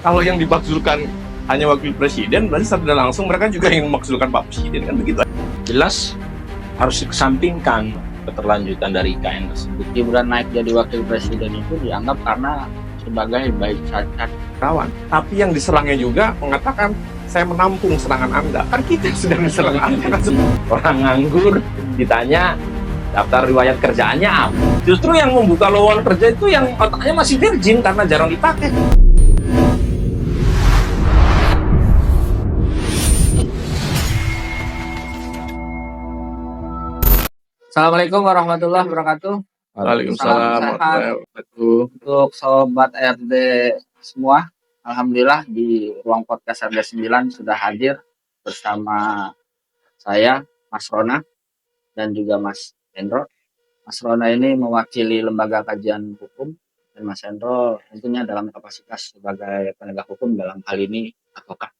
Kalau yang dimaksudkan hanya wakil presiden, berarti secara langsung mereka juga yang memakzulkan Pak Presiden, kan begitu. Jelas harus dikesampingkan keterlanjutan dari IKN tersebut. Gibran naik jadi wakil presiden itu dianggap karena sebagai baik cacat Kawan. Tapi yang diserangnya juga mengatakan, saya menampung serangan Anda. Kan kita yang sedang diserang Anda. Orang nganggur ditanya daftar riwayat kerjaannya apa. Justru yang membuka lowongan kerja itu yang otaknya masih virgin karena jarang dipakai. Assalamualaikum warahmatullahi wabarakatuh. Waalaikumsalam. Salam sehat untuk sobat RD semua. Alhamdulillah di ruang podcast RD 9 sudah hadir bersama saya, Mas Rona, dan juga Mas Hendro. Mas Rona ini mewakili lembaga kajian hukum, dan Mas Hendro tentunya dalam kapasitas sebagai penegak hukum, dalam hal ini advokat.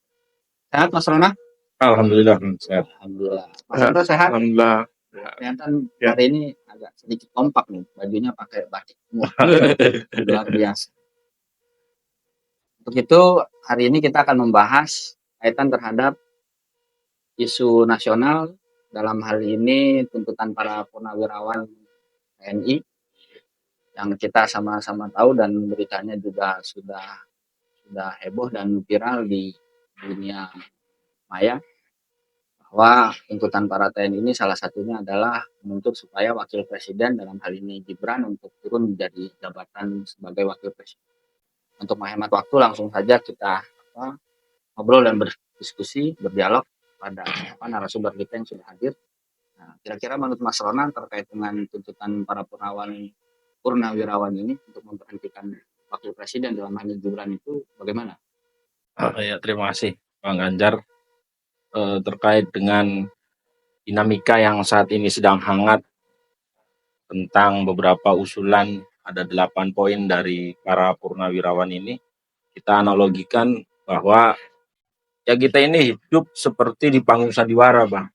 Sehat Mas Rona? Alhamdulillah sehat. Alhamdulillah. Mas Hendro sehat? Alhamdulillah. Kelihatan Ya. hari ini agak sedikit kompak nih, bajunya pakai batik semua. Luar biasa. Untuk itu hari ini kita akan membahas kaitan terhadap isu nasional, dalam hal ini tuntutan para purnawirawan TNI yang kita sama-sama tahu dan beritanya juga sudah heboh dan viral di dunia maya, bahwa tuntutan para TNI ini salah satunya adalah menuntut supaya wakil presiden, dalam hal ini Gibran, untuk turun menjadi jabatan sebagai wakil presiden. Untuk menghemat waktu, langsung saja kita ngobrol dan berdiskusi, berdialog pada narasumber kita yang sudah hadir. Nah, kira-kira menurut Mas Ronan terkait dengan tuntutan para purnawirawan ini untuk memberhentikan wakil presiden dalam hal ini Gibran itu bagaimana? Ya, terima kasih Bang Ganjar. Terkait dengan dinamika yang saat ini sedang hangat tentang beberapa usulan, ada 8 poin dari para purnawirawan ini, kita analogikan bahwa ya kita ini hidup seperti di panggung sandiwara, Bang.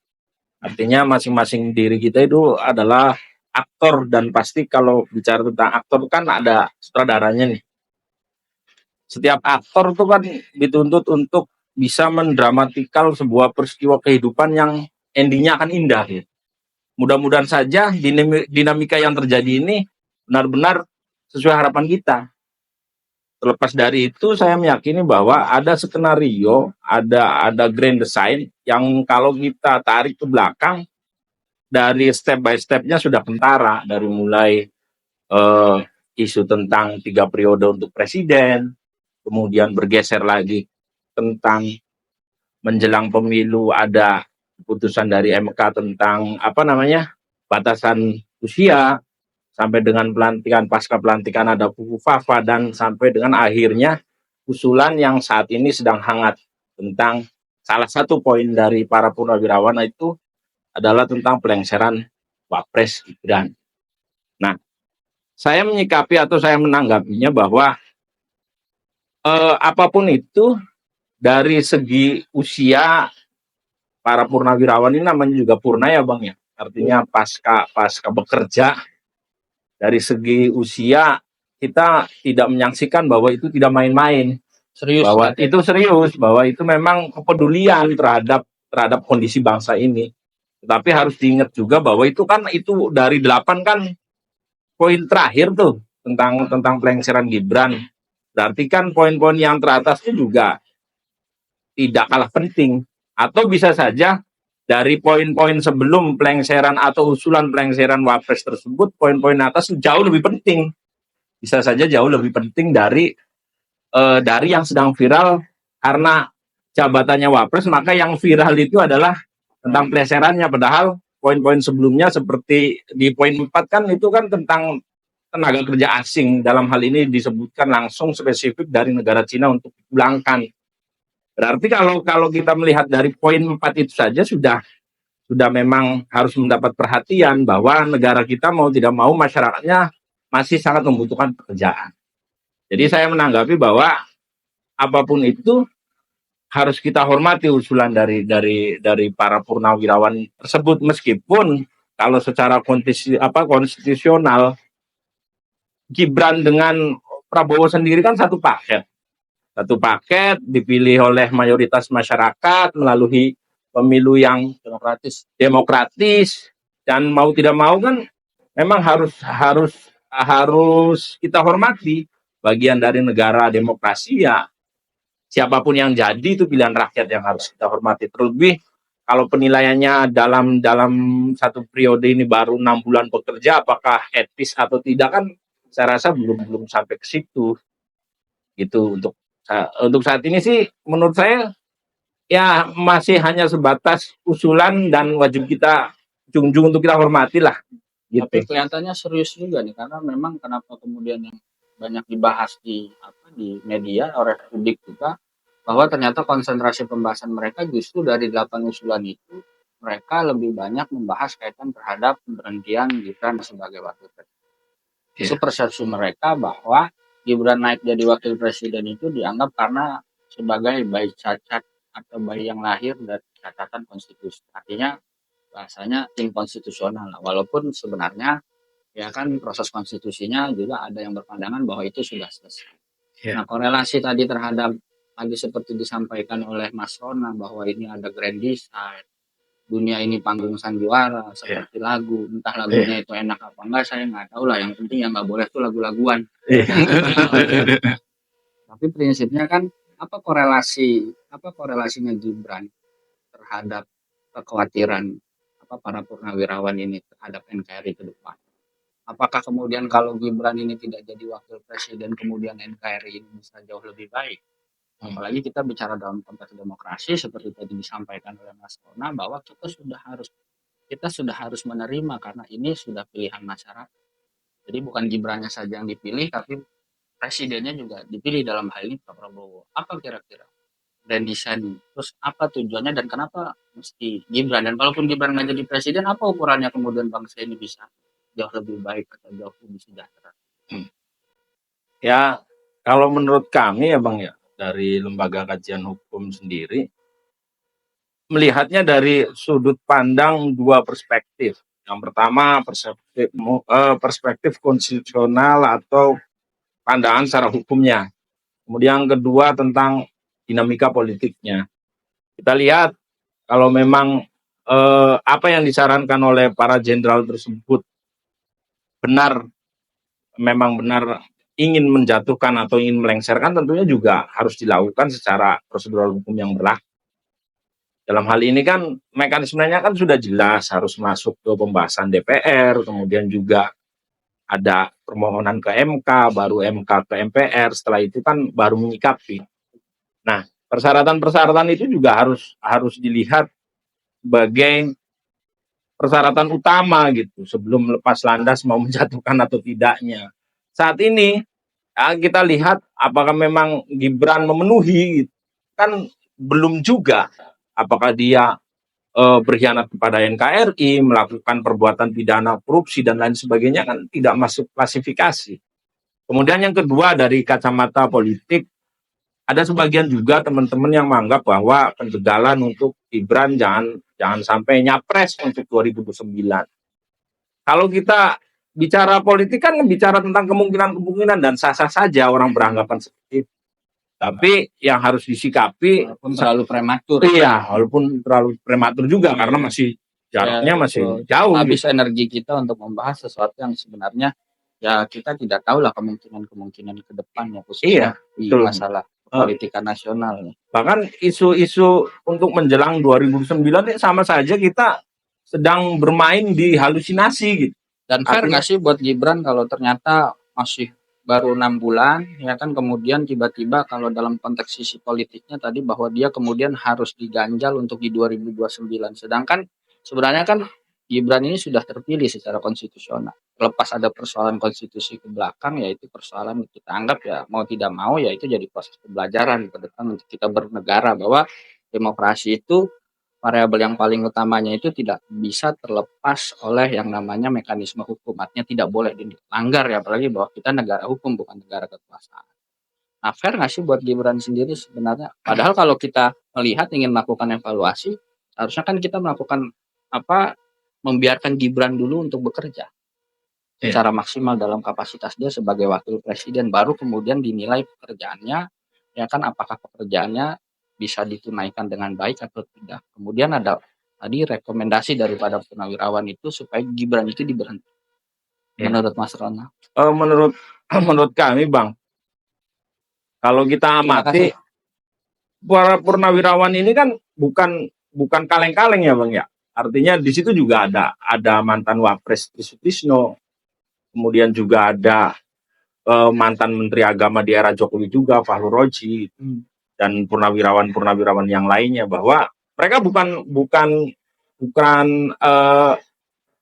Artinya masing-masing diri kita itu adalah aktor, dan pasti kalau bicara tentang aktor kan ada sutradaranya nih. Setiap aktor itu kan dituntut untuk bisa mendramatikal sebuah peristiwa kehidupan yang endingnya akan indah. Ya. Mudah-mudahan saja dinamika yang terjadi ini benar-benar sesuai harapan kita. Terlepas dari itu, saya meyakini bahwa ada skenario, ada grand design yang kalau kita tarik ke belakang, dari step by step-nya sudah kentara, dari mulai isu tentang 3 periode untuk presiden, kemudian bergeser lagi tentang menjelang pemilu ada keputusan dari MK tentang batasan usia, sampai dengan pelantikan, pasca pelantikan ada buku Fafa, dan sampai dengan akhirnya usulan yang saat ini sedang hangat tentang salah satu poin dari para purnawirawan itu adalah tentang pelengseran Wapres Gibran. Nah, saya menyikapi atau saya menanggapinya bahwa apapun itu, dari segi usia para purnawirawan ini namanya juga purna ya Bang ya, artinya pasca bekerja. Dari segi usia kita tidak menyaksikan bahwa itu tidak main-main, Serius? bahwa itu serius, bahwa itu memang kepedulian terhadap kondisi bangsa ini. Tetapi harus diingat juga bahwa itu dari 8 kan poin terakhir tuh tentang pelengseran Gibran. Berarti kan poin-poin yang teratasnya juga tidak kalah penting, atau bisa saja dari poin-poin sebelum pelengseran atau usulan pelengseran Wapres tersebut, poin-poin atas jauh lebih penting, bisa saja jauh lebih penting dari yang sedang viral. Karena jabatannya Wapres, maka yang viral itu adalah tentang pelengserannya, padahal poin-poin sebelumnya seperti di poin 4 kan itu kan tentang tenaga kerja asing, dalam hal ini disebutkan langsung spesifik dari negara Cina untuk dipulangkan. Berarti kalau kita melihat dari poin 4 itu saja sudah memang harus mendapat perhatian bahwa negara kita mau tidak mau masyarakatnya masih sangat membutuhkan pekerjaan. Jadi saya menanggapi bahwa apapun itu harus kita hormati usulan dari para purnawirawan tersebut, meskipun kalau secara konstitusional Gibran dengan Prabowo sendiri kan satu paket. satu paket, dipilih oleh mayoritas masyarakat melalui pemilu yang demokratis, dan mau tidak mau kan memang harus kita hormati, bagian dari negara demokrasi ya. Siapapun yang jadi itu pilihan rakyat yang harus kita hormati. Terlebih kalau penilaiannya dalam satu periode ini baru 6 bulan bekerja, apakah etis atau tidak kan saya rasa belum sampai ke situ. Gitu untuk saat ini sih menurut saya ya masih hanya sebatas usulan dan wajib kita junjung untuk kita hormati lah. Tapi Gitu. kelihatannya serius juga nih, karena memang kenapa kemudian yang banyak dibahas di media oleh publik juga, bahwa ternyata konsentrasi pembahasan mereka justru dari 8 usulan itu mereka lebih banyak membahas kaitan terhadap pemberhentian Gibran sebagai wakil presiden. Itu persepsi mereka bahwa Gibran naik jadi wakil presiden itu dianggap karena sebagai bayi cacat atau bayi yang lahir dari catatan konstitusi. Artinya bahasanya inkonstitusional lah. Walaupun sebenarnya ya kan proses konstitusinya juga ada yang berpandangan bahwa itu sudah selesai. Ya. Nah, korelasi tadi terhadap tadi seperti disampaikan oleh Mas Rona bahwa ini ada grand design, dunia ini panggung sandiwara seperti lagu, entah lagunya itu enak apa enggak saya nggak tahu lah, yang penting yang nggak boleh itu lagu-laguan. Tapi prinsipnya kan apa korelasinya Gibran terhadap kekhawatiran para purnawirawan ini terhadap NKRI ke depan? Apakah kemudian kalau Gibran ini tidak jadi wakil presiden kemudian NKRI ini bisa jauh lebih baik? Apalagi kita bicara dalam konteks demokrasi seperti tadi disampaikan oleh Mas Kona bahwa kita sudah harus menerima karena ini sudah pilihan masyarakat. Jadi bukan Gibrannya saja yang dipilih, tapi presidennya juga dipilih, dalam hal ini Pak Prabowo. Apa kira-kira grand design, terus apa tujuannya dan kenapa mesti Gibran, dan kalaupun Gibran nggak jadi presiden apa ukurannya kemudian bangsa ini bisa jauh lebih baik atau jauh lebih sejahtera? Ya kalau menurut kami ya Bang ya, dari lembaga kajian hukum sendiri melihatnya dari sudut pandang dua perspektif. Yang pertama perspektif konstitusional atau pandangan secara hukumnya. Kemudian yang kedua tentang dinamika politiknya. Kita lihat kalau memang apa yang disarankan oleh para jenderal tersebut memang benar ingin menjatuhkan atau ingin melengsarkan, tentunya juga harus dilakukan secara prosedural hukum yang berlaku. Dalam hal ini kan mekanismenya kan sudah jelas, harus masuk ke pembahasan DPR, kemudian juga ada permohonan ke MK, baru MK ke MPR, setelah itu kan baru menyikapi. Nah, persyaratan-persyaratan itu juga harus dilihat sebagai persyaratan utama gitu sebelum lepas landas mau menjatuhkan atau tidaknya. Saat ini kita lihat apakah memang Gibran memenuhi, kan belum juga. Apakah dia berkhianat kepada NKRI, melakukan perbuatan pidana korupsi dan lain sebagainya, kan tidak masuk klasifikasi. Kemudian yang kedua dari kacamata politik, ada sebagian juga teman-teman yang menganggap bahwa penjagalan untuk Gibran jangan sampai nyapres untuk 2029. Kalau kita bicara politik kan bicara tentang kemungkinan-kemungkinan dan sah-sah saja orang beranggapan seperti itu. Tapi yang harus disikapi walaupun terlalu prematur. Iya, walaupun terlalu prematur juga karena masih jaraknya masih jauh. Habis energi kita untuk membahas sesuatu yang sebenarnya ya kita tidak tahu lah kemungkinan ke depannya khususnya di masalah politika nasional. Bahkan isu-isu untuk menjelang 2009 ini sama saja kita sedang bermain di halusinasi gitu. Dan fair nggak sih buat Gibran kalau ternyata masih baru 6 bulan ya kan, kemudian tiba-tiba kalau dalam konteks sisi politiknya tadi bahwa dia kemudian harus diganjal untuk di 2029, sedangkan sebenarnya kan Gibran ini sudah terpilih secara konstitusional. Lepas ada persoalan konstitusi ke belakang, yaitu persoalan kita anggap ya mau tidak mau ya itu jadi proses pembelajaran ke depan untuk kita bernegara, bahwa demokrasi itu variabel yang paling utamanya itu tidak bisa terlepas oleh yang namanya mekanisme hukum. Artinya tidak boleh dilanggar ya, apalagi bahwa kita negara hukum bukan negara kekuasaan. Nah, fair nggak sih buat Gibran sendiri sebenarnya? Padahal kalau kita melihat ingin melakukan evaluasi, harusnya kan kita melakukan membiarkan Gibran dulu untuk bekerja secara maksimal dalam kapasitas dia sebagai wakil presiden, baru kemudian dinilai pekerjaannya ya kan, apakah pekerjaannya bisa ditunaikan dengan baik atau tidak. Kemudian ada tadi rekomendasi daripada Purnawirawan itu supaya Gibran itu diberhentikan. Ya. Menurut Mas Ronald. Menurut menurut kami Bang, kalau kita Terima amati kasih. para purnawirawan ini kan bukan bukan kaleng-kaleng ya Bang ya. Artinya di situ juga ada mantan Wapres Trisutrisno, kemudian juga ada mantan Menteri Agama di era Jokowi juga Fahru Roji, dan purnawirawan-purnawirawan yang lainnya, bahwa mereka bukan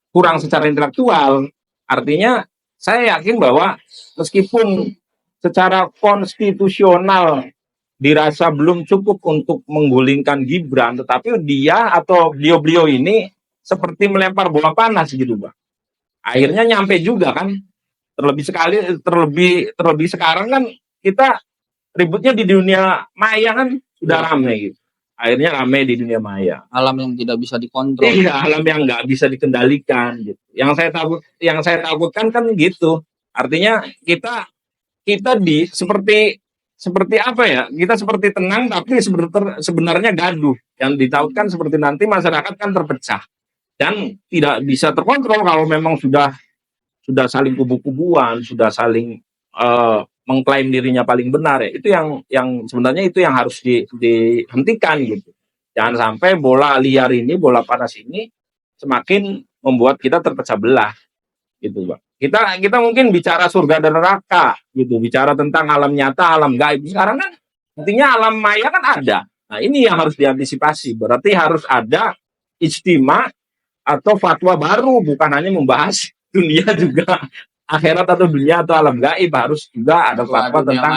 kurang secara intelektual. Artinya saya yakin bahwa meskipun secara konstitusional dirasa belum cukup untuk menggulingkan Gibran, tetapi dia atau beliau-beliau ini seperti melempar bola panas gitu, Bang. Akhirnya nyampe juga kan. Terlebih sekarang kan kita ributnya di dunia maya kan sudah ramai gitu. Akhirnya ramai di dunia maya. Alam yang tidak bisa dikontrol. Iya, alam yang nggak bisa dikendalikan gitu. Yang saya takutkan kan gitu. Artinya kita kita seperti apa ya? Kita seperti tenang tapi sebenarnya gaduh. Yang ditakutkan seperti nanti masyarakat kan terpecah dan tidak bisa terkontrol kalau memang sudah saling kubu-kubuan, sudah saling mengklaim dirinya paling benar ya. Itu yang sebenarnya itu yang harus dihentikan gitu. Jangan sampai bola liar ini, bola panas ini semakin membuat kita terpecah belah gitu, Pak. Kita mungkin bicara surga dan neraka gitu, bicara tentang alam nyata, alam gaib. Sekarang kan intinya alam maya kan ada. Nah, ini yang harus diantisipasi. Berarti harus ada ijtima atau fatwa baru, bukan hanya membahas dunia juga akhirat atau dunia atau alam gaib, harus juga ada fatwa tentang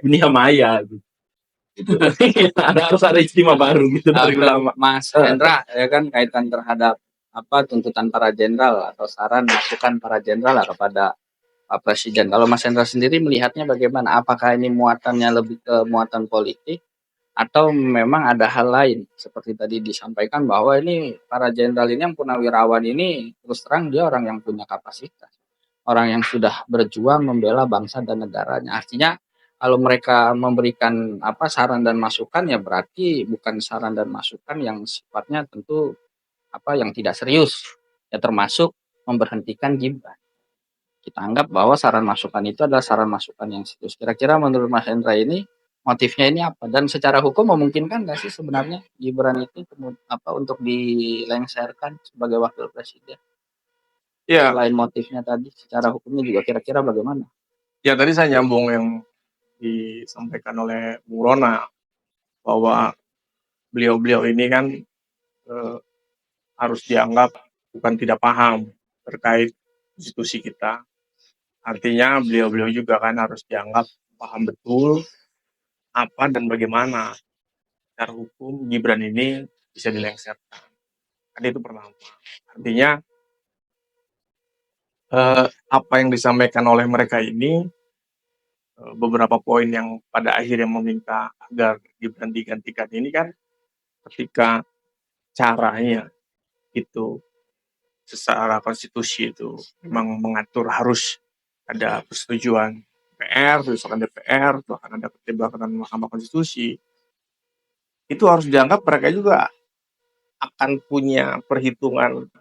dunia maya gitu. Harus ada istimewa baru gitu dari ulama. Mas Hendra, ya kan, kaitan terhadap apa tuntutan para jenderal atau saran masukan para jenderal kepada Pak Presiden. Kalau Mas Hendra sendiri melihatnya bagaimana? Apakah ini muatannya lebih ke muatan politik atau memang ada hal lain? Seperti tadi disampaikan bahwa ini para jenderal ini yang purnawirawan ini terus terang dia orang yang punya kapasitas, orang yang sudah berjuang membela bangsa dan negaranya. Artinya kalau mereka memberikan apa saran dan masukan, ya berarti bukan saran dan masukan yang sifatnya tentu apa yang tidak serius, ya termasuk memberhentikan Gibran. Kita anggap bahwa saran masukan itu adalah saran masukan yang serius. Kira-kira menurut Mas Hendra ini motifnya ini apa? Dan secara hukum memungkinkan nggak sih sebenarnya Gibran itu apa untuk dilengserkan sebagai wakil presiden? Ya, Selain motifnya tadi, secara hukumnya juga kira-kira bagaimana? ya tadi saya nyambung yang disampaikan oleh Bung Rona bahwa beliau-beliau ini kan harus dianggap bukan tidak paham terkait konstitusi kita. Artinya beliau-beliau juga kan harus dianggap paham betul apa dan bagaimana secara hukum Gibran ini bisa dilengserkan. Kan itu pertama. Artinya apa yang disampaikan oleh mereka ini beberapa poin yang pada akhirnya meminta agar Gibran digantikan ini kan ketika caranya itu secara konstitusi itu memang mengatur harus ada persetujuan DPR, terus akan DPR, terus akan ada pertimbangan Mahkamah Konstitusi. Itu harus dianggap mereka juga akan punya perhitungan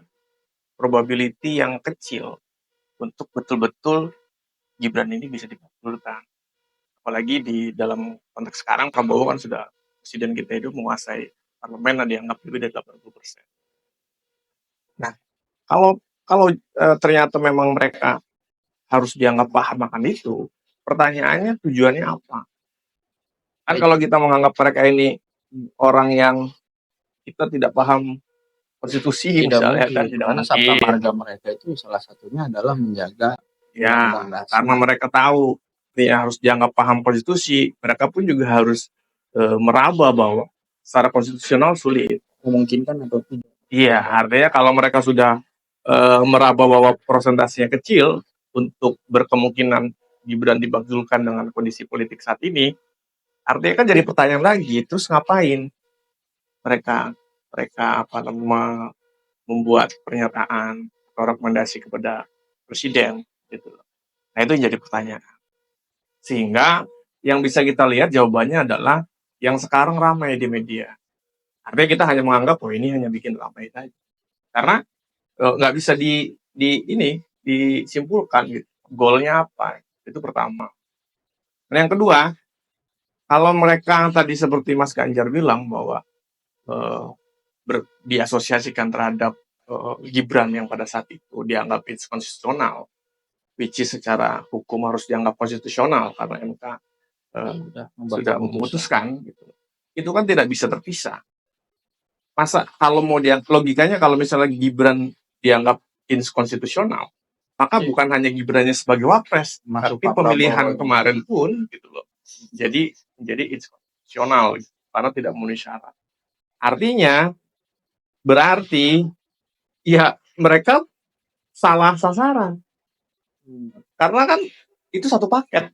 probability yang kecil untuk betul-betul Gibran ini bisa dikabulkan. Apalagi di dalam konteks sekarang Prabowo kan sudah presiden kita itu menguasai parlemen, dianggap lebih dari 80%. Nah, kalau ternyata memang mereka harus dianggap paham akan itu, pertanyaannya tujuannya apa? Kan kalau kita menganggap mereka ini orang yang kita tidak paham konstitusi Tidak misalnya mungkin, kan tidak karena sabta mungkin. marga mereka itu salah satunya adalah menjaga Ya, undang-undang dasar. karena mereka tahu ya harus dianggap paham konstitusi, mereka pun juga harus meraba bahwa secara konstitusional sulit. Memungkinkan atau tidak. Iya, artinya kalau mereka sudah meraba bahwa persentasenya kecil untuk berkemungkinan Gibran dibagulkan dengan kondisi politik saat ini, artinya kan jadi pertanyaan lagi, terus ngapain mereka apa namanya membuat pernyataan atau rekomendasi kepada presiden gitu. Nah, itu yang jadi pertanyaan. Sehingga yang bisa kita lihat jawabannya adalah yang sekarang ramai di media. Artinya kita hanya menganggap, oh ini hanya bikin ramai saja. Karena nggak bisa disimpulkan gitu. Goalnya apa? Itu pertama. Dan yang kedua, kalau mereka tadi seperti Mas Ganjar bilang bahwa eh, diasosiasikan terhadap Gibran yang pada saat itu dianggap konstitusional, which is secara hukum harus dianggap konstitusional karena MK sudah memutuskan, gitu. Itu kan tidak bisa terpisah. Masa kalau mau logikanya kalau misalnya Gibran dianggap inkonstitusional, maka bukan hanya Gibrannya sebagai wapres, tapi pemilihan kemarin pun gitu loh. Jadi inkonstitusional gitu, karena tidak memenuhi syarat. Artinya berarti ya mereka salah sasaran. Karena kan itu satu paket.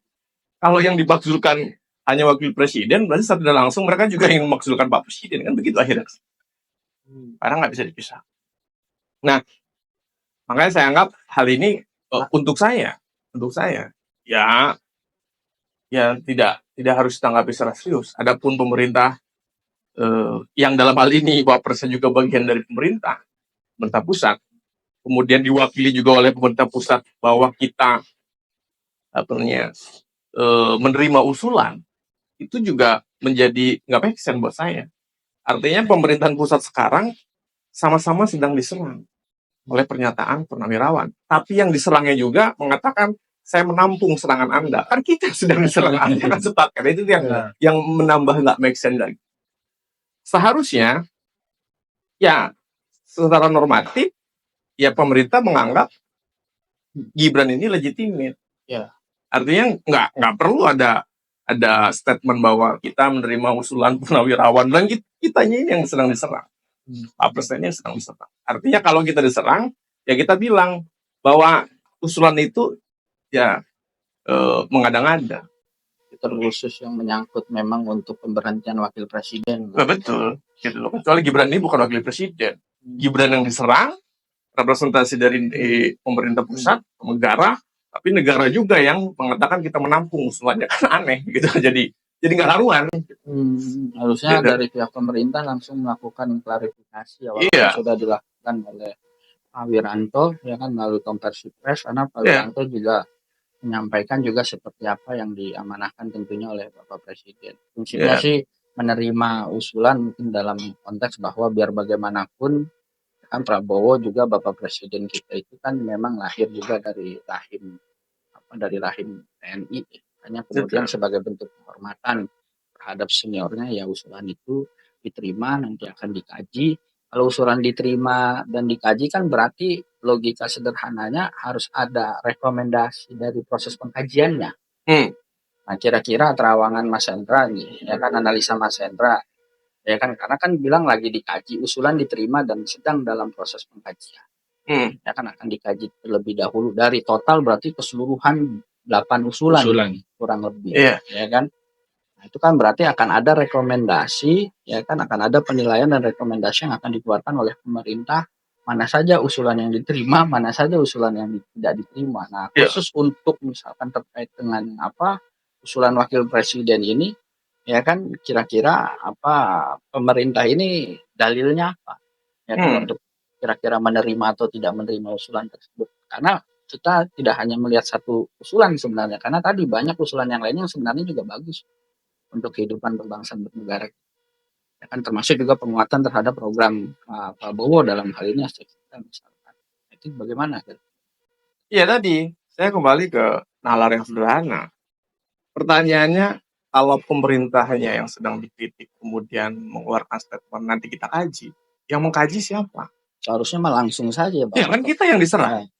Kalau yang dimaksudkan hanya wakil presiden, berarti secara langsung mereka juga yang memaksudkan Pak Presiden, kan begitu akhirnya. Karena nggak bisa dipisah. Nah, makanya saya anggap hal ini untuk saya ya tidak harus ditanggapi secara serius. Adapun pemerintah yang dalam hal ini Wapresnya juga bagian dari pemerintah pusat, kemudian diwakili juga oleh pemerintah pusat bahwa kita menerima usulan, itu juga menjadi nggak make sense buat saya. Artinya pemerintahan pusat sekarang sama-sama sedang diserang oleh pernyataan Purnawirawan. Tapi yang diserangnya juga mengatakan, saya menampung serangan Anda. Kan kita sedang diserang Anda, kan sepakat. Itu yang menambah nggak make sense lagi. Seharusnya, ya secara normatif, ya pemerintah menganggap Gibran ini legitimate. Ya. Artinya nggak perlu ada statement bahwa kita menerima usulan Purnawirawan dan kitanya ini yang sedang diserang. Pak Presiden yang sedang diserang. Artinya kalau kita diserang, ya kita bilang bahwa usulan itu ya mengada-ngada. Terkhusus yang menyangkut memang untuk pemberhentian wakil presiden. Betul. Gitu loh. Kecuali Gibran ini bukan wakil presiden. Gibran yang diserang, representasi dari pemerintah pusat, negara, tapi negara juga yang mengatakan kita menampung usulannya, kan aneh gitu. Jadi nggak karuan. Harusnya dari pihak pemerintah langsung melakukan klarifikasi ya, walaupun sudah dilakukan oleh Pak Wiranto ya kan melalui konversi pers, karena Pak Wiranto juga menyampaikan juga seperti apa yang diamanahkan tentunya oleh Bapak Presiden. Prinsipnya sih menerima usulan mungkin dalam konteks bahwa biar bagaimanapun kan Prabowo juga Bapak Presiden kita itu kan memang lahir juga dari rahim TNI. Hanya kemudian sebagai bentuk penghormatan terhadap seniornya ya usulan itu diterima, nanti akan dikaji. Kalau usulan diterima dan dikaji kan berarti logika sederhananya harus ada rekomendasi dari proses pengkajiannya. Nah kira-kira terawangan Mas Hendra nih, ya kan analisa Mas Hendra, ya kan karena kan bilang lagi dikaji, usulan diterima dan sedang dalam proses pengkajian. Ya kan akan dikaji terlebih dahulu dari total berarti keseluruhan 8 usulan. Kurang lebih, ya kan. Nah, itu kan berarti akan ada rekomendasi, ya kan akan ada penilaian dan rekomendasi yang akan dikeluarkan oleh pemerintah, mana saja usulan yang diterima, mana saja usulan yang tidak diterima. Nah, khusus untuk misalkan terkait dengan usulan wakil presiden ini, ya kan kira-kira pemerintah ini dalilnya apa? Ya kan untuk kira-kira menerima atau tidak menerima usulan tersebut. Karena kita tidak hanya melihat satu usulan sebenarnya, karena tadi banyak usulan yang lainnya yang sebenarnya juga bagus untuk kehidupan berbangsa dan bernegara. Ya kan termasuk juga penguatan terhadap program Prabowo dalam hal ini misalkan. Itu bagaimana? Iya tadi, saya kembali ke nalar yang sederhana. Pertanyaannya, kalau pemerintahnya yang sedang dikritik kemudian mengeluarkan statement nanti kita kaji, yang mengkaji siapa? Seharusnya mah langsung saja, Pak. Ya kan kita yang diserang.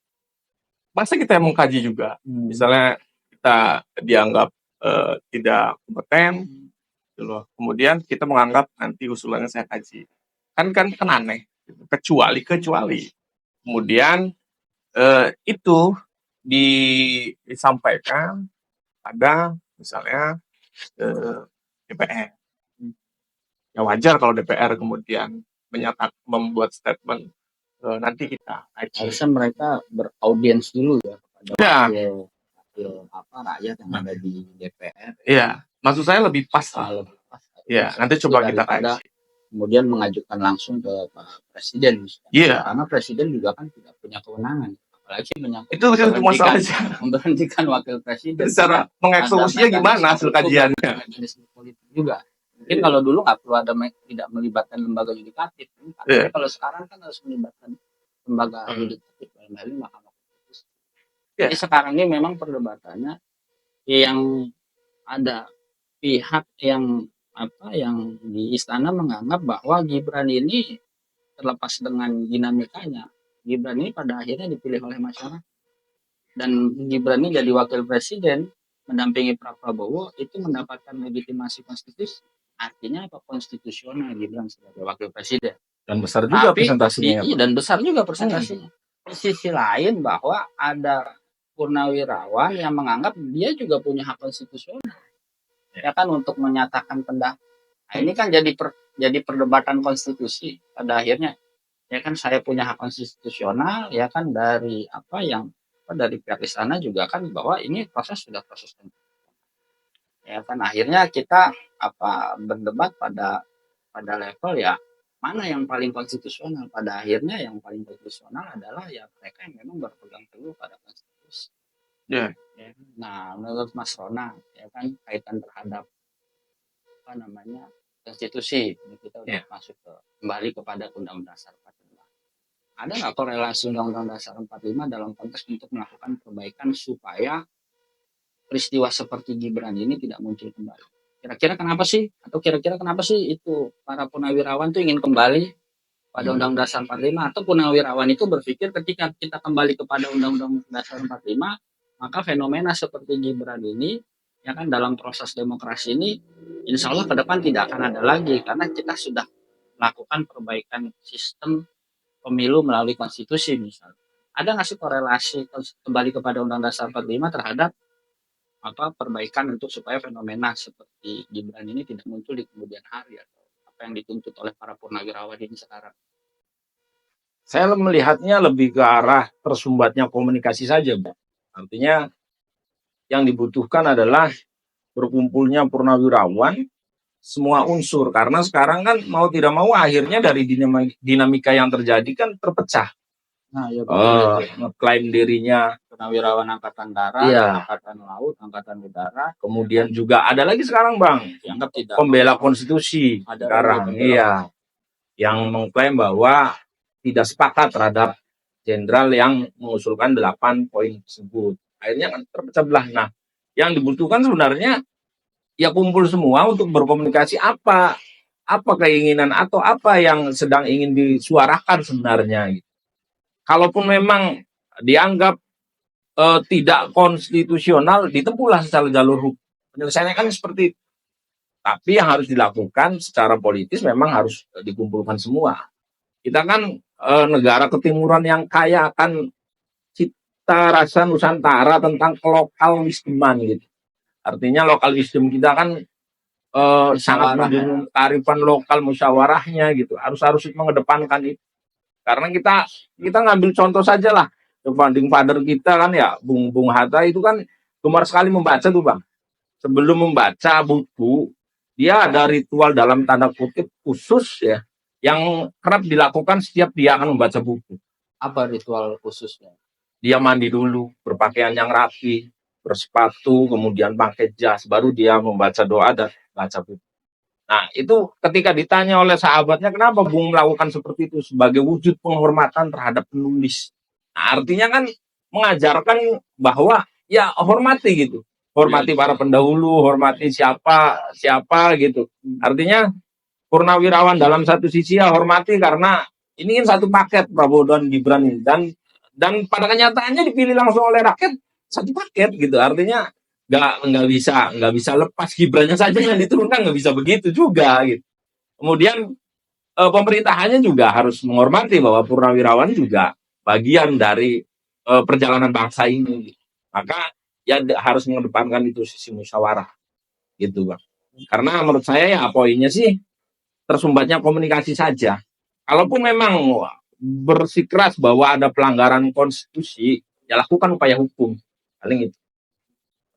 Masa kita yang mengkaji juga? Misalnya kita dianggap tidak kompeten, gitu loh. Kemudian kita menganggap nanti usulannya saya kaji. Kan aneh. Kecuali kemudian itu disampaikan pada misalnya DPR. Ya wajar kalau DPR kemudian membuat statement nanti kita kaji. Harusnya mereka beraudiens dulu ya kepada wakil rakyat yang ada di DPR. Iya, maksud saya lebih pas lah. Kalau Ya, nanti coba kita daripada kaji. kemudian mengajukan langsung ke Pak Presiden misalnya. Iya, Karena Presiden juga kan tidak punya kewenangan, apalagi menyangkut itu masalahnya. memberhentikan wakil presiden. Secara mengeksekusinya Ada gimana hasil mekanisme hukum dan kajiannya? mekanisme politik juga. Mungkin kalau dulu nggak perlu ada tidak melibatkan lembaga yudikatif, tapi Iya. kalau sekarang kan harus melibatkan lembaga yudikatif, dalam hal ini Mahkamah Konstitusi. Iya. Jadi sekarang ini memang perdebatannya yang ada pihak yang di istana menganggap bahwa Gibran ini, terlepas dengan dinamikanya, Gibran ini pada akhirnya dipilih oleh masyarakat, dan Gibran ini jadi wakil presiden mendampingi Pak Prabowo itu mendapatkan legitimasi konstitusi. Artinya apa? Konstitusional Gibran sebagai wakil presiden. Dan besar juga Tapi presentasinya. iya, dan besar juga presentasinya. Di sisi lain bahwa ada purnawirawan yang menganggap dia juga punya hak konstitusional, ya kan, untuk menyatakan pendapat. Nah, ini kan jadi perdebatan konstitusi pada akhirnya. Ya kan, saya punya hak konstitusional, ya kan, dari dari pihak istana juga kan, bahwa ini proses ya kan, akhirnya kita berdebat pada level ya mana yang paling konstitusional. Pada akhirnya yang paling konstitusional adalah ya mereka yang memang berpegang teguh pada konstitusi. Ya. Nah, menurut Mas Rona, ya kan, kaitan terhadap konstitusi, ini kita udah masuk kembali kepada Undang-Undang Dasar 45. Ada nggak korelasi Undang-Undang Dasar 45 dalam konteks untuk melakukan perbaikan supaya peristiwa seperti Gibran ini tidak muncul kembali? Kira-kira kenapa sih? Atau kira-kira kenapa sih itu para purnawirawan tuh ingin kembali pada Undang-Undang Dasar 45? Atau purnawirawan itu berpikir ketika kita kembali kepada Undang-Undang Dasar 45, maka fenomena seperti Gibran ini, ya kan, dalam proses demokrasi ini insya Allah ke depan tidak akan ada lagi, karena kita sudah melakukan perbaikan sistem pemilu melalui konstitusi misalnya. Ada nggak sih korelasi kembali kepada Undang-Undang Dasar 45 terhadap perbaikan untuk supaya fenomena seperti Gibran ini tidak muncul di kemudian hari, atau apa yang dituntut oleh para purnawirawan ini sekarang? Saya melihatnya lebih ke arah tersumbatnya komunikasi saja, Bang. Artinya yang dibutuhkan adalah berkumpulnya purnawirawan semua unsur, karena sekarang kan mau tidak mau akhirnya dari dinamika yang terjadi kan terpecah. Nah, ya ngeklaim dirinya purnawirawan angkatan darat, angkatan laut, angkatan udara. Kemudian juga ada lagi sekarang, Bang, dianggap tidak pembela konstitusi sekarang, yang mengklaim bahwa tidak sepakat terhadap jenderal yang mengusulkan 8 poin tersebut. Akhirnya kan terpecah belah. Nah, yang dibutuhkan sebenarnya ya kumpul semua untuk berkomunikasi apa keinginan atau apa yang sedang ingin disuarakan sebenarnya. Kalaupun memang dianggap tidak konstitusional, ditempuhlah secara jalur hukum. Penyelesaiannya kan seperti itu. Tapi yang harus dilakukan secara politis memang harus dikumpulkan semua. Kita kan negara ketimuran yang kaya akan cita rasa Nusantara tentang lokal wisdoman gitu. Artinya lokal wisdom kita kan sangat mendukung kearifan lokal, musyawarahnya gitu. Harus mengedepankan itu. Karena kita ngambil contoh saja lah. Founding father kita kan ya, Bung Hatta itu kan gemar sekali membaca tuh, Bang. Sebelum membaca buku, dia ada ritual dalam tanda kutip khusus ya, yang kerap dilakukan setiap dia akan membaca buku. Apa ritual khususnya? Dia mandi dulu, berpakaian yang rapi, bersepatu, kemudian pakai jas, baru dia membaca doa dan baca buku. Nah, itu ketika ditanya oleh sahabatnya, kenapa Bung melakukan seperti itu? Sebagai wujud penghormatan terhadap penulis. Nah, artinya kan mengajarkan bahwa ya hormati gitu. Hormati para pendahulu, hormati siapa gitu. Artinya purnawirawan dalam satu sisi ya hormati karena ini kan satu paket Prabowo dan Gibran ini. Dan pada kenyataannya dipilih langsung oleh rakyat satu paket gitu. Artinya nggak bisa lepas Gibrannya saja yang diturunkan, nggak bisa begitu juga gitu. Kemudian pemerintahannya juga harus menghormati bahwa purnawirawan juga bagian dari perjalanan bangsa ini. Maka ya harus mengedepankan itu sisi musyawarah gitu, Bang. Karena menurut saya ya poinnya sih tersumbatnya komunikasi saja. Kalaupun memang bersikeras bahwa ada pelanggaran konstitusi, ya lakukan upaya hukum. Paling itu.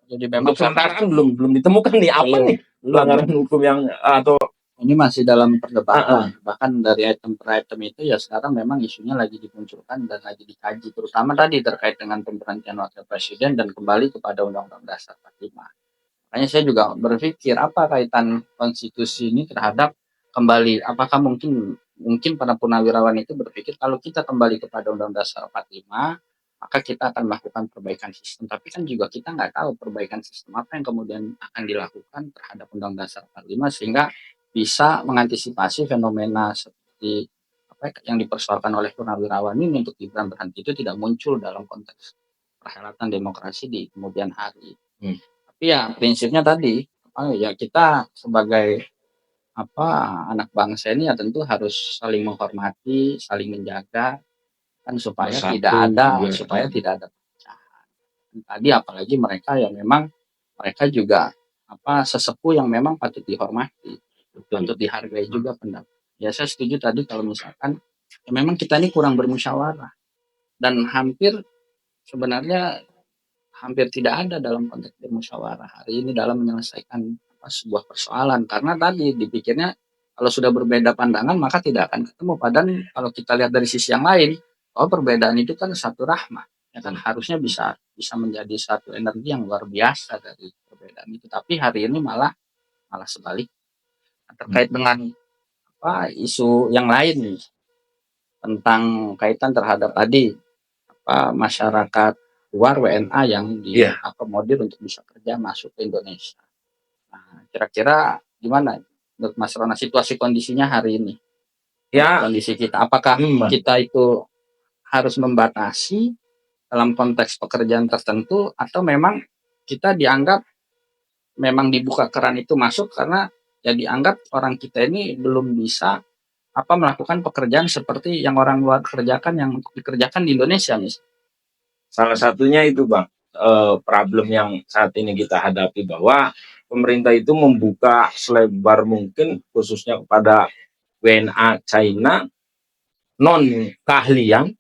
Jadi memang Untuk sementara kan belum ditemukan nih apa belum, nih pelanggaran hukum yang atau ini masih dalam Heeh. perdebatan. Bahkan dari item per item itu ya sekarang memang isunya lagi dimunculkan dan lagi dikaji, terutama tadi terkait dengan pemberhentian wakil presiden dan kembali kepada Undang-Undang Dasar 45. Makanya saya juga berpikir apa kaitan konstitusi ini terhadap kembali, apakah mungkin para purnawirawan itu berpikir kalau kita kembali kepada Undang-Undang Dasar 45 maka kita akan melakukan perbaikan sistem. Tapi kan juga kita nggak tahu perbaikan sistem apa yang kemudian akan dilakukan terhadap Undang-Undang Dasar 45 sehingga bisa mengantisipasi fenomena seperti apa yang dipersoalkan oleh purnawirawan ini untuk Gibran berhenti itu tidak muncul dalam konteks perhelatan demokrasi di kemudian hari. Tapi ya prinsipnya tadi ya kita sebagai anak bangsa ini ya tentu harus saling menghormati, saling menjaga kan supaya tidak ada perpecahan. Tadi apalagi mereka yang memang mereka juga sesepuh yang memang patut dihormati, patut dihargai juga pendapat. Ya saya setuju tadi kalau misalkan ya memang kita ini kurang bermusyawarah dan sebenarnya hampir tidak ada dalam konteks bermusyawarah hari ini dalam menyelesaikan sebuah persoalan karena tadi dipikirnya kalau sudah berbeda pandangan maka tidak akan ketemu. Padahal kalau kita lihat dari sisi yang lain, perbedaan itu kan satu rahmat, ya kan harusnya bisa menjadi satu energi yang luar biasa dari perbedaan itu. Tapi hari ini malah sebalik. Terkait dengan isu yang lain nih tentang kaitan terhadap tadi masyarakat luar WNA yang diakomodir untuk bisa kerja masuk ke Indonesia. Nah, kira-kira gimana menurut Mas Rona situasi kondisinya hari ini? ya Kondisi kita, apakah kita itu harus membatasi dalam konteks pekerjaan tertentu atau memang kita dianggap memang dibuka keran itu masuk karena ya dianggap orang kita ini belum bisa melakukan pekerjaan seperti yang orang luar kerjakan yang dikerjakan di Indonesia misalnya. Salah satunya itu Bang, problem yang saat ini kita hadapi bahwa pemerintah itu membuka selebar mungkin khususnya kepada WNA China non keahlian.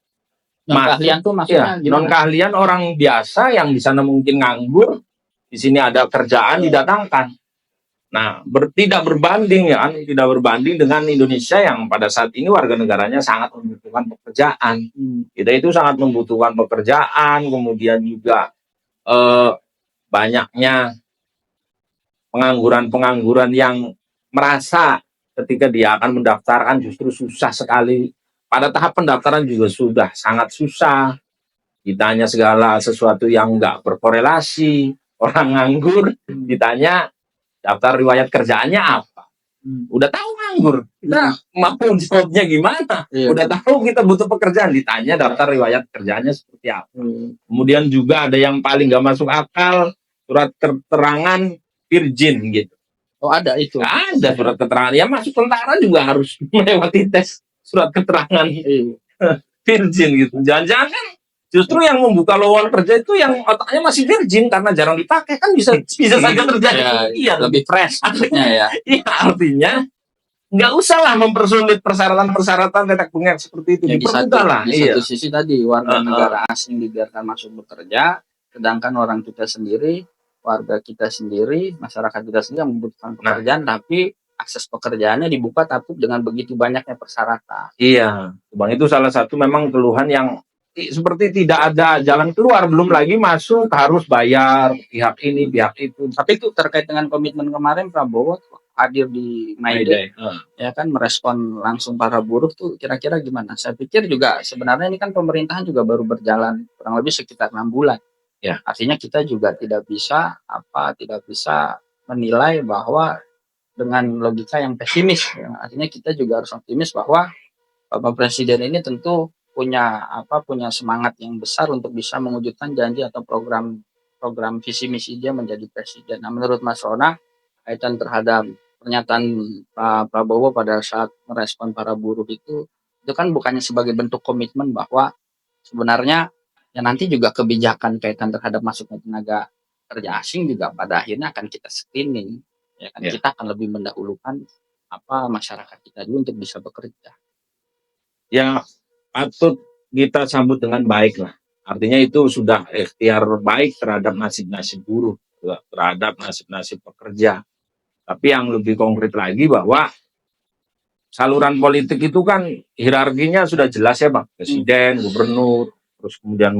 Non-keahlian tuh maksudnya non keahlian orang biasa yang di sana mungkin nganggur, di sini ada kerjaan didatangkan. Nah, tidak berbanding dengan Indonesia yang pada saat ini warga negaranya sangat membutuhkan pekerjaan. Kita itu sangat membutuhkan pekerjaan, kemudian juga banyaknya pengangguran yang merasa ketika dia akan mendaftarkan justru susah sekali. Pada tahap pendaftaran juga sudah sangat susah. Ditanya segala sesuatu yang nggak berkorelasi. Orang nganggur ditanya daftar riwayat kerjaannya apa. Udah tahu nganggur. Kita mau jawabnya gimana? Udah tahu kita butuh pekerjaan, ditanya daftar riwayat kerjaannya seperti apa. Kemudian juga ada yang paling nggak masuk akal, surat keterangan virgin gitu. Oh ada itu? Ada surat keterangan. Ya masuk tentara juga harus melewati tes surat keterangan virgin gitu. Jangan-jangan kan justru yang membuka lowongan kerja itu yang otaknya masih virgin karena jarang dipakai kan bisa saja terjadi. Iya, lebih fresh artinya ya. Iya, artinya nggak usah lah mempersulit persyaratan tetek bengek seperti itu. Ya, di satu sisi tadi warga negara asing dibiarkan masuk bekerja, sedangkan orang kita sendiri, warga kita sendiri, masyarakat kita sendiri yang membutuhkan pekerjaan, tapi akses pekerjaannya dibuka tapi dengan begitu banyaknya persyaratan. Iya, Bang, itu salah satu memang keluhan yang seperti tidak ada jalan keluar, belum lagi masuk harus bayar pihak ini pihak itu. Tapi itu terkait dengan komitmen kemarin Prabowo hadir di May Day, ya kan merespon langsung para buruh tuh kira-kira gimana? Saya pikir juga sebenarnya ini kan pemerintahan juga baru berjalan kurang lebih sekitar 6 bulan. Ya. Artinya kita juga tidak bisa menilai bahwa dengan logika yang pesimis. Ya. Artinya kita juga harus optimis bahwa Bapak Presiden ini tentu punya semangat yang besar untuk bisa mewujudkan janji atau program visi misi dia menjadi presiden. Nah, menurut Mas Rona kaitan terhadap pernyataan Pak Prabowo pada saat merespon para buruh itu kan bukannya sebagai bentuk komitmen bahwa sebenarnya ya nanti juga kebijakan kaitan terhadap masuknya tenaga kerja asing juga pada akhirnya akan kita screening, ya kan kita akan lebih mendahulukan masyarakat kita dulu untuk bisa bekerja. Ya patut kita sambut dengan baik lah. Artinya itu sudah ikhtiar baik terhadap nasib buruh. terhadap nasib-nasib pekerja. Tapi yang lebih konkret lagi bahwa saluran politik itu kan hierarkinya sudah jelas ya Bang. Presiden, gubernur, terus kemudian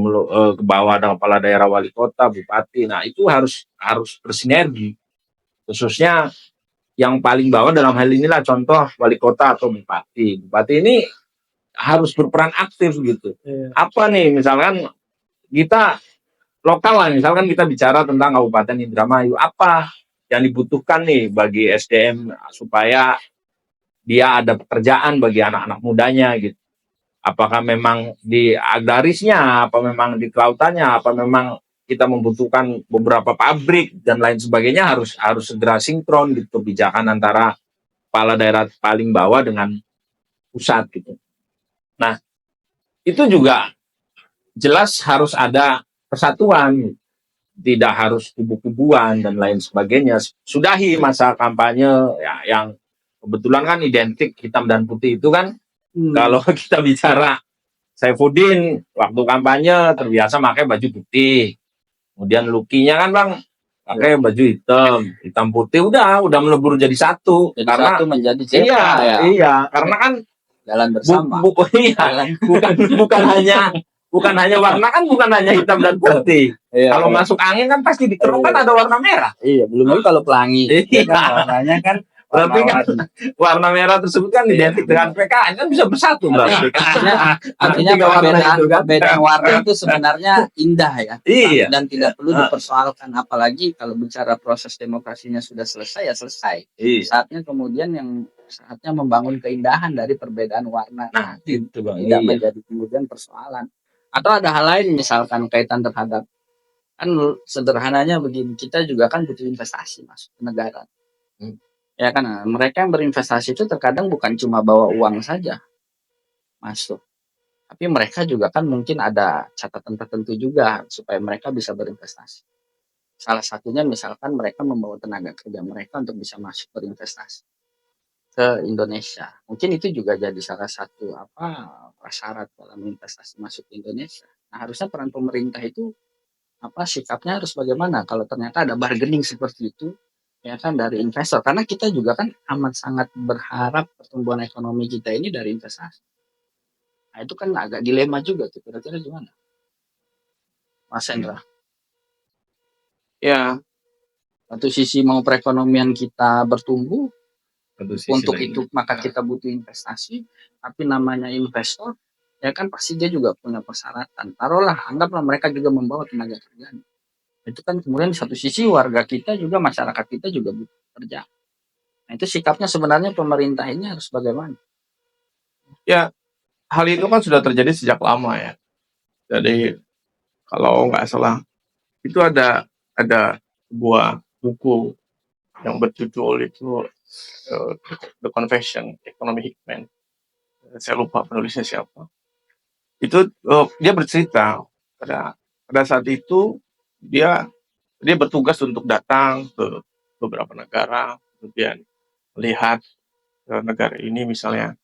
ke bawah ada kepala daerah, wali kota, bupati. Nah itu harus bersinergi. Khususnya yang paling bawah dalam hal inilah contoh wali kota atau bupati. Bupati ini harus berperan aktif gitu. Apa nih misalkan kita lokal lah, misalkan kita bicara tentang Kabupaten Indramayu, apa yang dibutuhkan nih bagi SDM supaya dia ada pekerjaan bagi anak-anak mudanya gitu. Apakah memang di agrarisnya, apa memang di kelautannya, apa memang kita membutuhkan beberapa pabrik dan lain sebagainya, harus segera sinkron gitu kebijakan antara kepala daerah paling bawah dengan pusat gitu. Nah, itu juga jelas harus ada persatuan, tidak harus kubu-kubuan dan lain sebagainya. Sudahi masa kampanye ya, yang kebetulan kan identik hitam dan putih itu kan. Kalau kita bicara Saifuddin waktu kampanye terbiasa pakai baju putih, kemudian Lukinya kan Bang pakai baju hitam putih, udah melebur jadi satu. Jadi karena satu menjadi zebra ya. Iya, karena kan Jalan bersama. iya, bukan hanya warna kan, bukan hanya hitam dan putih. Iya, Kalau masuk angin kan pasti di kerung kan ada warna merah. Iya, belum lagi kalau pelangi. Iya. Kan warnanya kan Berarti kan warna merah tersebut kan identik dengan PKN, kan bisa bersatu berarti. Artinya perbedaan warna itu sebenarnya indah ya. Iya. Dan tidak perlu dipersoalkan, apalagi kalau bicara proses demokrasinya sudah selesai ya selesai. Iya. Saatnya kemudian saatnya membangun keindahan dari perbedaan warna. Nah, itu Bang. Tidak menjadi kemudian persoalan. Atau ada hal lain misalkan kaitan terhadap, kan sederhananya begini, kita juga kan butuh investasi masuk ke negara. Ya kan, mereka yang berinvestasi itu terkadang bukan cuma bawa uang saja masuk, tapi mereka juga kan mungkin ada catatan tertentu juga supaya mereka bisa berinvestasi. Salah satunya misalkan mereka membawa tenaga kerja mereka untuk bisa masuk berinvestasi ke Indonesia. Mungkin itu juga jadi salah satu prasyarat dalam investasi masuk ke Indonesia. Nah, harusnya peran pemerintah itu sikapnya harus bagaimana kalau ternyata ada bargaining seperti itu, ya kan, dari investor, karena kita juga kan amat sangat berharap pertumbuhan ekonomi kita ini dari investasi. Nah itu kan agak dilema juga tuh, kira-kira gimana Mas Hendra? Ya, Satu sisi mau perekonomian kita bertumbuh, untuk lain. itu maka kita butuh investasi, tapi namanya investor ya kan pasti dia juga punya persyaratan. Taruhlah, anggaplah mereka juga membawa tenaga kerja. Itu kan kemudian di satu sisi warga kita juga, masyarakat kita juga butuh kerja. Nah itu sikapnya sebenarnya pemerintah ini harus bagaimana? ya hal itu kan sudah terjadi sejak lama ya. Jadi kalau nggak salah itu ada sebuah buku yang berjudul itu The Confession Economic Hitman. Saya lupa penulisnya siapa. Itu dia bercerita pada saat itu dia bertugas untuk datang ke beberapa negara, kemudian melihat negara ini misalnya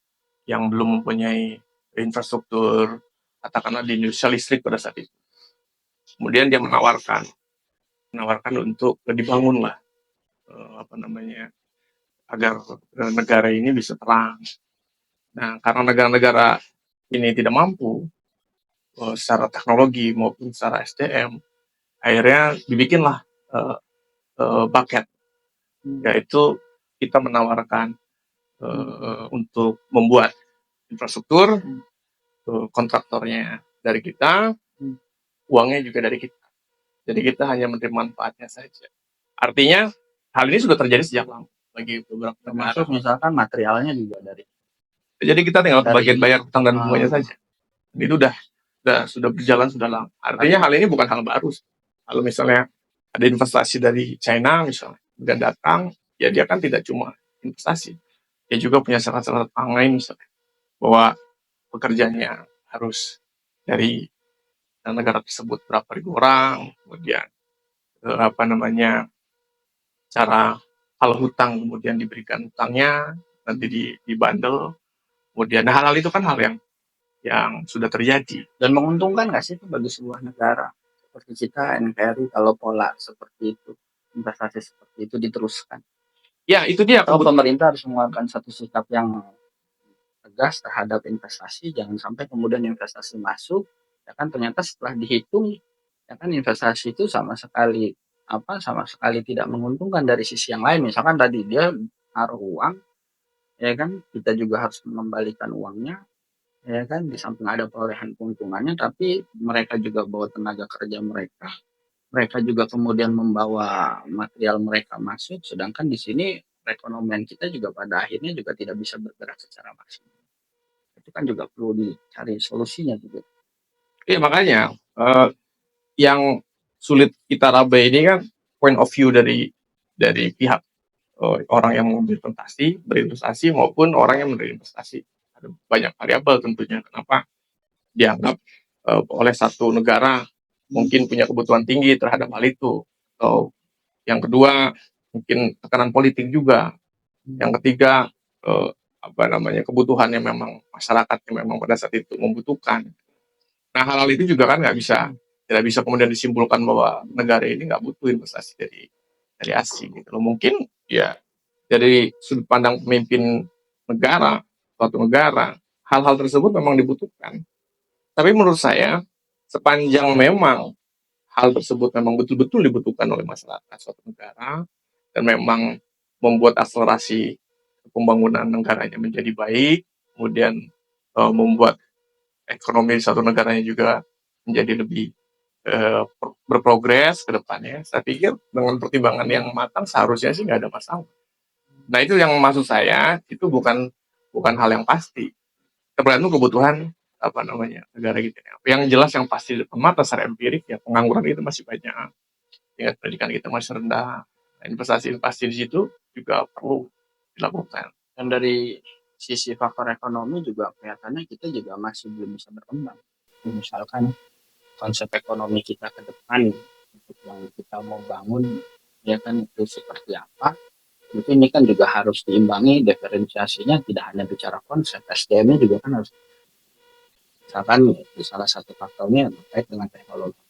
yang belum mempunyai infrastruktur, katakanlah di Indonesia listrik pada saat itu. Kemudian dia menawarkan untuk dibangunlah agar negara ini bisa terang. Nah, karena negara-negara ini tidak mampu secara teknologi maupun secara SDM, akhirnya dibikinlah paket, yaitu kita menawarkan untuk membuat infrastruktur, kontraktornya dari kita, uangnya juga dari kita. Jadi kita hanya menerima manfaatnya saja. Artinya hal ini sudah terjadi sejak lama bagi beberapa negara. Termasuk misalkan materialnya juga dari. Jadi kita tinggal bagian bayar utang dan bunganya saja. Itu sudah berjalan sudah lama. Artinya hal ini bukan hal baru. Kalau misalnya ada investasi dari China misalnya, dan datang, ya dia kan tidak cuma investasi, dia juga punya syarat-syarat lain misalnya, bahwa pekerjanya harus dari negara tersebut berapa ribu orang, kemudian cara kalau hutang kemudian diberikan hutangnya nanti dibandel, kemudian hal-hal itu kan hal yang sudah terjadi dan menguntungkan nggak sih itu bagi sebuah negara seperti kita NKRI kalau pola seperti itu? investasi seperti itu diteruskan. Ya, itu dia. Atau pemerintah harus mengeluarkan satu sikap yang tegas terhadap investasi, jangan sampai kemudian investasi masuk, ya kan ternyata setelah dihitung, ya kan investasi itu sama sekali tidak menguntungkan dari sisi yang lain. Misalkan tadi dia naruh uang, ya kan kita juga harus mengembalikan uangnya, ya kan di samping ada perolehan keuntungannya, tapi mereka juga bawa tenaga kerja mereka juga kemudian membawa material mereka masuk, sedangkan di sini perekonomian kita juga pada akhirnya juga tidak bisa bergerak secara maksimal. Itu kan juga perlu dicari solusinya juga. Iya, makanya yang sulit kita raba ini kan point of view dari pihak orang yang mau berinvestasi maupun orang yang menerima investasi. Ada banyak variabel tentunya kenapa dianggap oleh satu negara mungkin punya kebutuhan tinggi terhadap hal itu, atau yang kedua mungkin tekanan politik juga, yang ketiga kebutuhan yang memang masyarakat yang memang pada saat itu membutuhkan. Nah, hal-hal itu juga kan tidak bisa kemudian disimpulkan bahwa negara ini nggak butuh investasi dari asing gitu loh. Mungkin ya dari sudut pandang pemimpin suatu negara, hal-hal tersebut memang dibutuhkan. Tapi menurut saya, sepanjang memang hal tersebut memang betul-betul dibutuhkan oleh masyarakat suatu negara dan memang membuat akselerasi pembangunan negaranya menjadi baik, kemudian membuat ekonomi suatu negaranya juga menjadi lebih berprogres ke depannya. Saya pikir dengan pertimbangan yang matang seharusnya sih nggak ada masalah. Nah, itu yang maksud saya, itu bukan hal yang pasti. Tergantung kebutuhan negara kita. Yang jelas yang pasti di depan mata secara empirik ya pengangguran itu masih banyak, tingkat pendidikan kita masih rendah. Investasi di situ juga perlu dilakukan. Dan dari sisi faktor ekonomi juga kelihatannya kita juga masih belum bisa berkembang. Misalkan konsep ekonomi kita ke depan untuk yang kita mau bangun, ya kan itu seperti apa? Itu ini kan juga harus diimbangi diferensiasinya, tidak hanya bicara konsep, SDM-nya juga kan harus. Misalkan salah satu faktornya terkait dengan teknologi.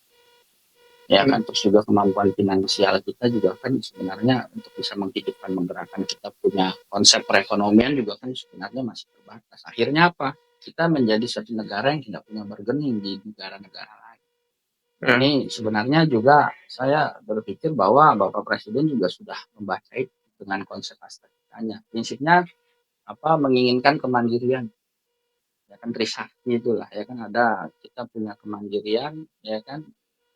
Ya kan, terus juga kemampuan finansial kita juga kan sebenarnya untuk bisa menghidupkan, menggerakkan kita punya konsep perekonomian juga kan sebenarnya masih terbatas. Akhirnya apa? Kita menjadi satu negara yang tidak punya bargaining di negara-negara lain. Ini sebenarnya juga saya berpikir bahwa Bapak Presiden juga sudah membaca itu dengan konsep AstraZeneca. Prinsipnya menginginkan kemandirian. Ya kan Trisakti itulah, ya kan ada kita punya kemandirian, ya kan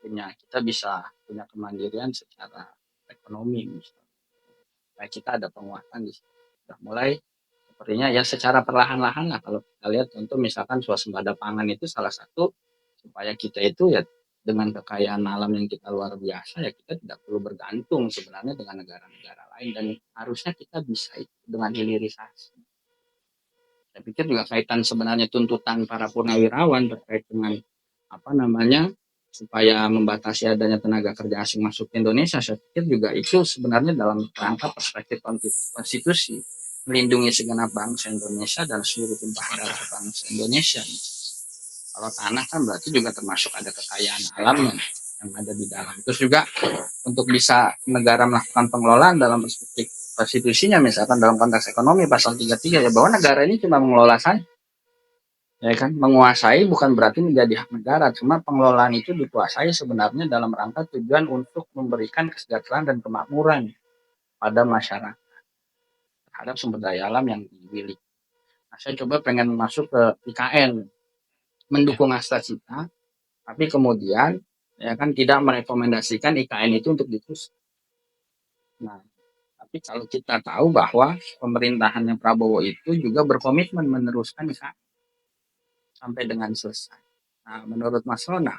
kita bisa punya kemandirian secara ekonomi misalnya. Kayak kita ada penguatan di situ. Sudah mulai sepertinya ya secara perlahan-lahan lah kalau kita lihat contoh misalkan swasembada pangan itu salah satu supaya kita itu ya dengan kekayaan alam yang kita luar biasa ya kita tidak perlu bergantung sebenarnya dengan negara-negara lain dan harusnya kita bisa itu dengan hilirisasi. Saya pikir juga kaitan sebenarnya tuntutan para purnawirawan terkait dengan supaya membatasi adanya tenaga kerja asing masuk ke Indonesia. Saya pikir juga itu sebenarnya dalam rangka perspektif konstitusi melindungi segenap bangsa Indonesia dan seluruh tumpah darah bangsa Indonesia. Kalau tanah kan berarti juga termasuk ada kekayaan alam yang ada di dalam. Terus juga untuk bisa negara melakukan pengelolaan dalam perspektif konstitusinya, misalkan dalam konteks ekonomi pasal 33 ya bahwa negara ini cuma mengelola saja. Ya kan, menguasai bukan berarti menjadi hak negara, cuma pengelolaan itu dikuasai sebenarnya dalam rangka tujuan untuk memberikan kesejahteraan dan kemakmuran pada masyarakat terhadap sumber daya alam yang dimiliki. Nah, saya coba pengen masuk ke IKN, mendukung AstraZeneca, tapi kemudian ya kan tidak merekomendasikan IKN itu untuk diteruskan. Nah, tapi kalau kita tahu bahwa pemerintahannya Prabowo itu juga berkomitmen meneruskan IKN sampai dengan selesai. Nah, menurut Mas Rona,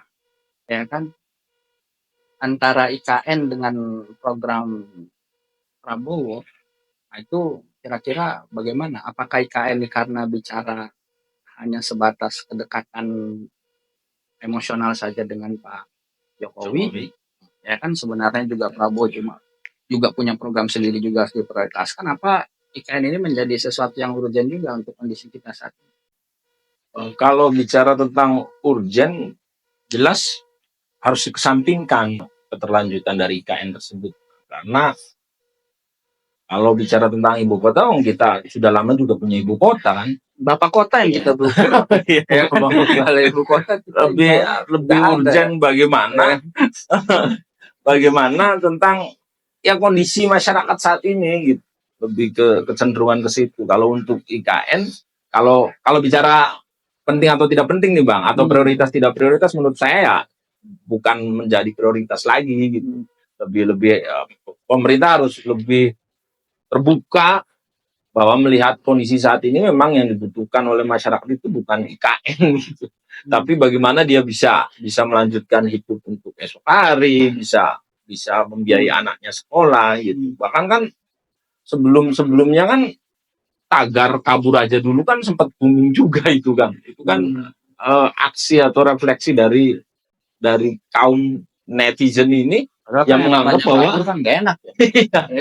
ya kan, antara IKN dengan program Prabowo, nah itu kira-kira bagaimana? Apakah IKN ini karena bicara hanya sebatas kedekatan emosional saja dengan Pak Jokowi? Ya kan sebenarnya juga Prabowo juga punya program sendiri juga harus diprioritaskan. Apa IKN ini menjadi sesuatu yang urgent juga untuk kondisi kita saat ini? Kalau bicara tentang urgent, jelas harus dikesampingkan keterlanjutan dari IKN tersebut. Karena kalau bicara tentang ibu kota, kita sudah lama juga punya ibu kota kan. Bapak kota yang kita butuh. Ya, Kalau ibu kota lebih urgent bagaimana bagaimana tentang ya kondisi masyarakat saat ini gitu. Lebih ke kecenderungan ke situ. Kalau untuk IKN, kalau bicara penting atau tidak penting nih Bang, atau prioritas tidak prioritas, menurut saya ya bukan menjadi prioritas lagi gitu. Lebih pemerintah harus lebih terbuka bahwa melihat kondisi saat ini memang yang dibutuhkan oleh masyarakat itu bukan IKN gitu. Tapi bagaimana dia bisa melanjutkan hidup untuk esok hari, bisa membiayai anaknya sekolah gitu. Bahkan kan sebelumnya kan tagar kabur aja dulu kan sempat booming juga itu kan. Itu kan aksi atau refleksi dari kaum netizen ini yang menganggap bahwa kan gak enak ya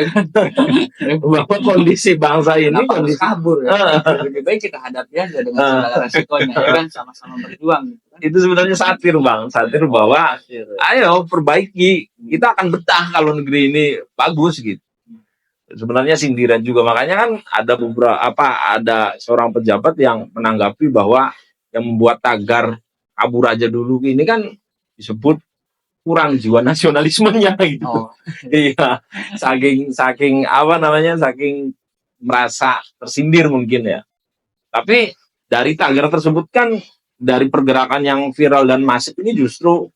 kan? bahwa kondisi bangsa ini kondisi kabur ya. Lebih baik kita hadapi aja dengan segala resikonya ya kan, sama-sama berjuang gitu kan. Itu sebenarnya satir Bang, satir bahwa ayo perbaiki, kita akan betah kalau negeri ini bagus gitu. Sebenarnya sindiran juga, makanya kan ada seorang pejabat yang menanggapi bahwa yang membuat tagar kabur aja dulu ini kan disebut kurang jiwa nasionalismenya gitu. Iya, saking merasa tersindir mungkin ya. Tapi dari tagar tersebut kan, dari pergerakan yang viral dan masif ini justru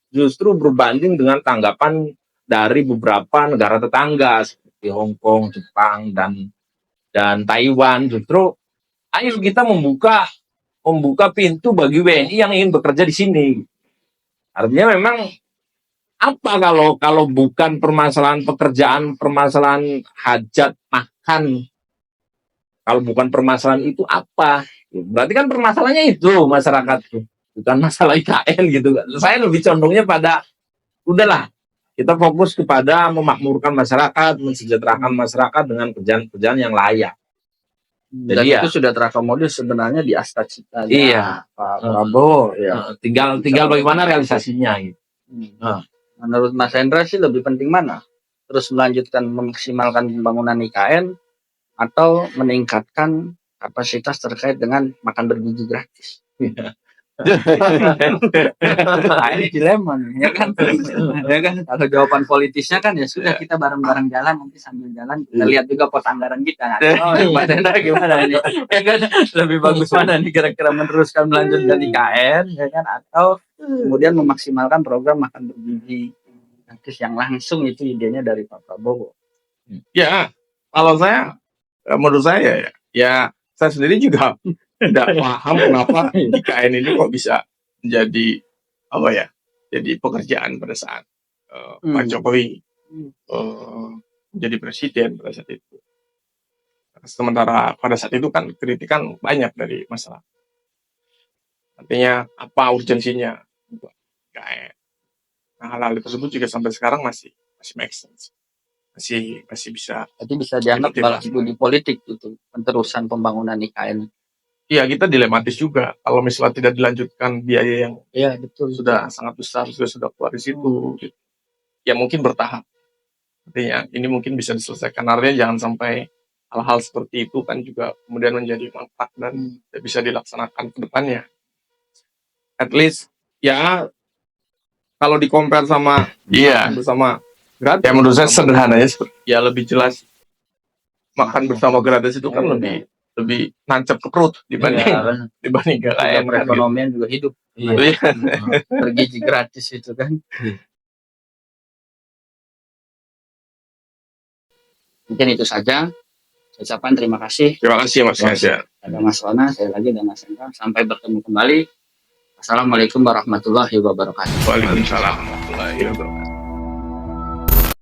berbanding dengan tanggapan dari beberapa negara tetangga seperti Hong Kong, Jepang dan Taiwan. Justru ayo kita membuka pintu bagi WNI yang ingin bekerja di sini. Artinya memang apa kalau bukan permasalahan pekerjaan, permasalahan hajat makan, kalau bukan permasalahan itu apa? Berarti kan permasalahannya itu masyarakat tuh, bukan masalah IKN gitu. Saya lebih condongnya pada udahlah kita fokus kepada memakmurkan masyarakat, mensejahterakan masyarakat dengan kerjaan-kerjaan yang layak. Dan itu sudah terakomodir sebenarnya di Astacita. Iya, Pak Prabowo. Ya. Tinggal bagaimana realisasinya gitu. Menurut Mas Hendra sih lebih penting mana? Terus melanjutkan memaksimalkan pembangunan IKN atau meningkatkan kapasitas terkait dengan makan bergizi gratis? Nah, ini dilema nih, ya kan? Ya kan? Kalau jawaban politisnya kan ya sudah, kita bareng-bareng jalan, nanti sambil jalan kita lihat juga pos anggaran kita. Mas Hendra gimana ini? Ya kan? Lebih bagus mana nih kira-kira, meneruskan melanjutkan IKN ya kan, atau kemudian memaksimalkan program makan bergizi gratis yang langsung itu idenya dari Pak Prabowo? Ya, kalau menurut saya ya saya sendiri juga tidak paham kenapa IKN ini kok bisa menjadi jadi pekerjaan pada saat Pak Jokowi menjadi presiden pada saat itu. Sementara pada saat itu kan kritikan banyak dari masyarakat. Artinya apa urgensinya untuk IKN? Nah, hal-hal tersebut juga sampai sekarang masih make sense. Masih bisa. Jadi bisa dianggap balas budi politik itu penterusan pembangunan IKN. Iya, kita dilematis juga kalau misalnya tidak dilanjutkan biaya yang sudah sangat besar, sudah keluar di situ. Ya mungkin bertahap. Artinya ini mungkin bisa diselesaikan. Artinya jangan sampai hal-hal seperti itu kan juga kemudian menjadi mangkrak dan bisa dilaksanakan ke depannya. At least ya kalau di-compare sama bersama gratis, ya menurut saya sederhananya ya lebih jelas makan bersama gratis itu kan lebih nancap ke perut dibanding KKN. Perekonomian juga hidup. Bergizi gratis itu kan. Mungkin itu saja. Saya ucapkan terima kasih. Terima kasih Mas Gaza. Ada Mas Wana, saya lagi dan Mas Hendra. Sampai bertemu kembali. Assalamualaikum warahmatullahi wabarakatuh. Waalaikumsalam warahmatullahi wabarakatuh.